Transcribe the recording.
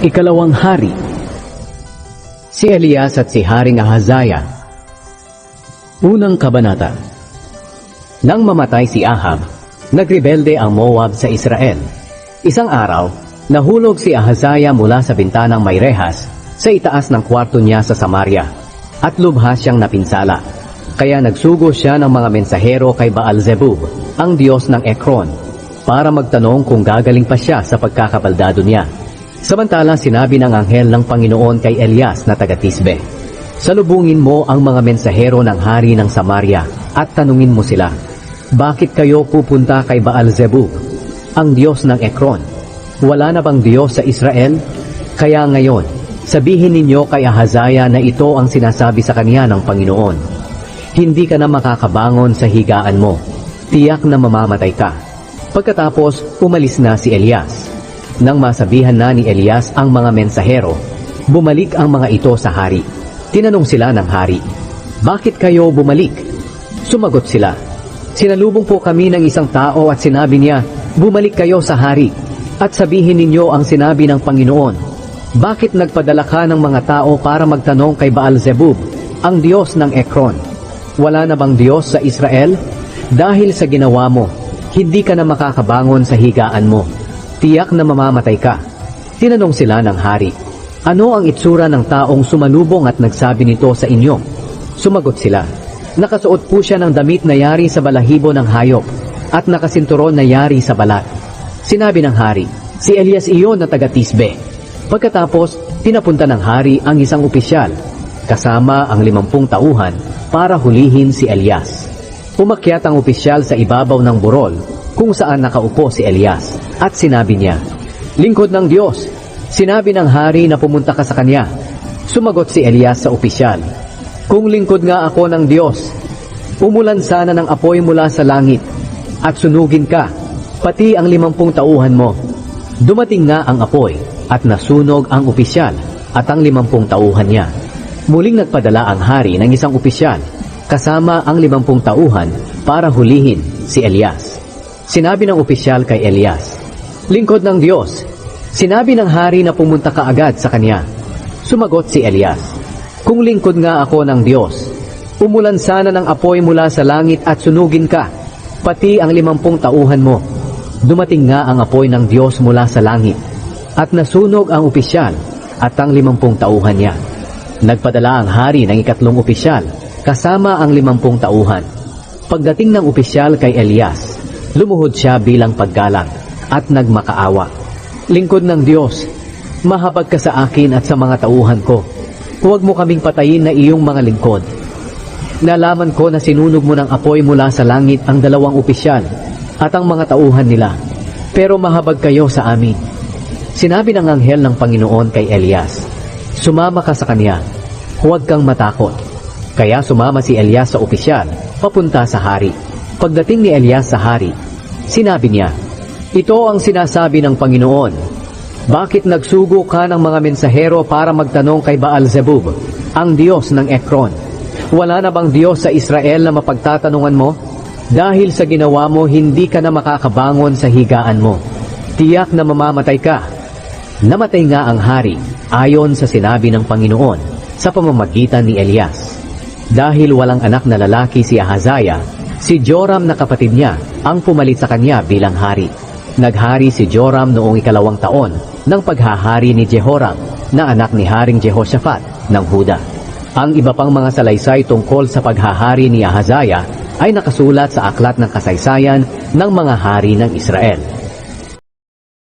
Ikalawang hari. Si Elias at si Haring Ahazaya. Unang kabanata. Nang mamatay si Ahab, nagrebelde ang Moab sa Israel. Isang araw, nahulog si Ahazaya mula sa bintanang may rehas sa itaas ng kwarto niya sa Samaria, at lubhas siyang napinsala. Kaya nagsugo siya ng mga mensahero kay Baal-zebub, ang diyos ng Ekron, para magtanong kung gagaling pa siya sa pagkakabaldado niya. Samantala sinabi ng anghel ng Panginoon kay Elias na taga-Tisbe, "Salubungin mo ang mga mensahero ng hari ng Samaria at tanungin mo sila, bakit kayo pupunta kay Baal-zebub, ang diyos ng Ekron? Wala na bang diyos sa Israel? Kaya ngayon, sabihin ninyo kay Ahazaya na ito ang sinasabi sa kanya ng Panginoon. Hindi ka na makakabangon sa higaan mo. Tiyak na mamamatay ka." Pagkatapos, umalis na si Elias. Nang masabihan na ni Elias ang mga mensahero, bumalik ang mga ito sa hari. Tinanong sila ng hari, "Bakit kayo bumalik?" Sumagot sila, "Sinalubong po kami ng isang tao at sinabi niya, bumalik kayo sa hari at sabihin ninyo ang sinabi ng Panginoon. Bakit nagpadala ka ng mga tao para magtanong kay Baal-zebub, ang diyos ng Ekron? Wala na bang diyos sa Israel? Dahil sa ginawa mo, hindi ka na makakabangon sa higaan mo. Tiyak na mamamatay ka." Tinanong sila ng hari, "Ano ang itsura ng taong sumalubong at nagsabi nito sa inyo?" Sumagot sila, "Nakasuot po siya ng damit na yari sa balahibo ng hayop at nakasinturon na yari sa balat." Sinabi ng hari, "Si Elias iyon na taga-Tisbe." Pagkatapos, pinapunta ng hari ang isang opisyal, kasama ang 50 tauhan, para hulihin si Elias. Umakyat ang opisyal sa ibabaw ng burol, kung saan nakaupo si Elias, at sinabi niya, "Lingkod ng Diyos, sinabi ng hari na pumunta ka sa kanya." Sumagot si Elias sa opisyal, "Kung lingkod nga ako ng Diyos, umulan sana ng apoy mula sa langit, at sunugin ka, pati ang 50 tauhan mo." Dumating nga ang apoy, at nasunog ang opisyal, at ang 50 tauhan niya. Muling nagpadala ang hari ng isang opisyal, kasama ang 50 tauhan, para hulihin si Elias. Sinabi ng opisyal kay Elias, "Lingkod ng Diyos, sinabi ng hari na pumunta ka agad sa kanya." Sumagot si Elias, "Kung lingkod nga ako ng Diyos, umulan sana ng apoy mula sa langit at sunugin ka, pati ang 50 tauhan mo." Dumating nga ang apoy ng Diyos mula sa langit, at nasunog ang opisyal at ang 50 tauhan niya. Nagpadala ang hari ng ikatlong opisyal, kasama ang 50 tauhan. Pagdating ng opisyal kay Elias, lumuhod siya bilang paggalang at nagmakaawa. "Lingkod ng Diyos, mahabag ka sa akin at sa mga tauhan ko. Huwag mo kaming patayin na iyong mga lingkod. Nalaman ko na sinunog mo ng apoy mula sa langit ang 2 opisyal at ang mga tauhan nila, pero mahabag kayo sa amin." Sinabi ng anghel ng Panginoon kay Elias, "Sumama ka sa kanya, huwag kang matakot." Kaya sumama si Elias sa opisyal, papunta sa hari. Pagdating ni Elias sa hari, sinabi niya, "Ito ang sinasabi ng Panginoon. Bakit nagsugo ka ng mga mensahero para magtanong kay Baal-zebub, ang diyos ng Ekron? Wala na bang diyos sa Israel na mapagtatanungan mo? Dahil sa ginawa mo, hindi ka na makakabangon sa higaan mo. Tiyak na mamamatay ka." Namatay nga ang hari, ayon sa sinabi ng Panginoon, sa pamamagitan ni Elias. Dahil walang anak na lalaki si Ahazaya, si Joram na kapatid niya ang pumalit sa kanya bilang hari. Naghari si Joram noong 2 taon ng paghahari ni Jehoram, na anak ni Haring Jehoshaphat ng Huda. Ang iba pang mga salaysay tungkol sa paghahari ni Ahazaya ay nakasulat sa aklat ng kasaysayan ng mga hari ng Israel.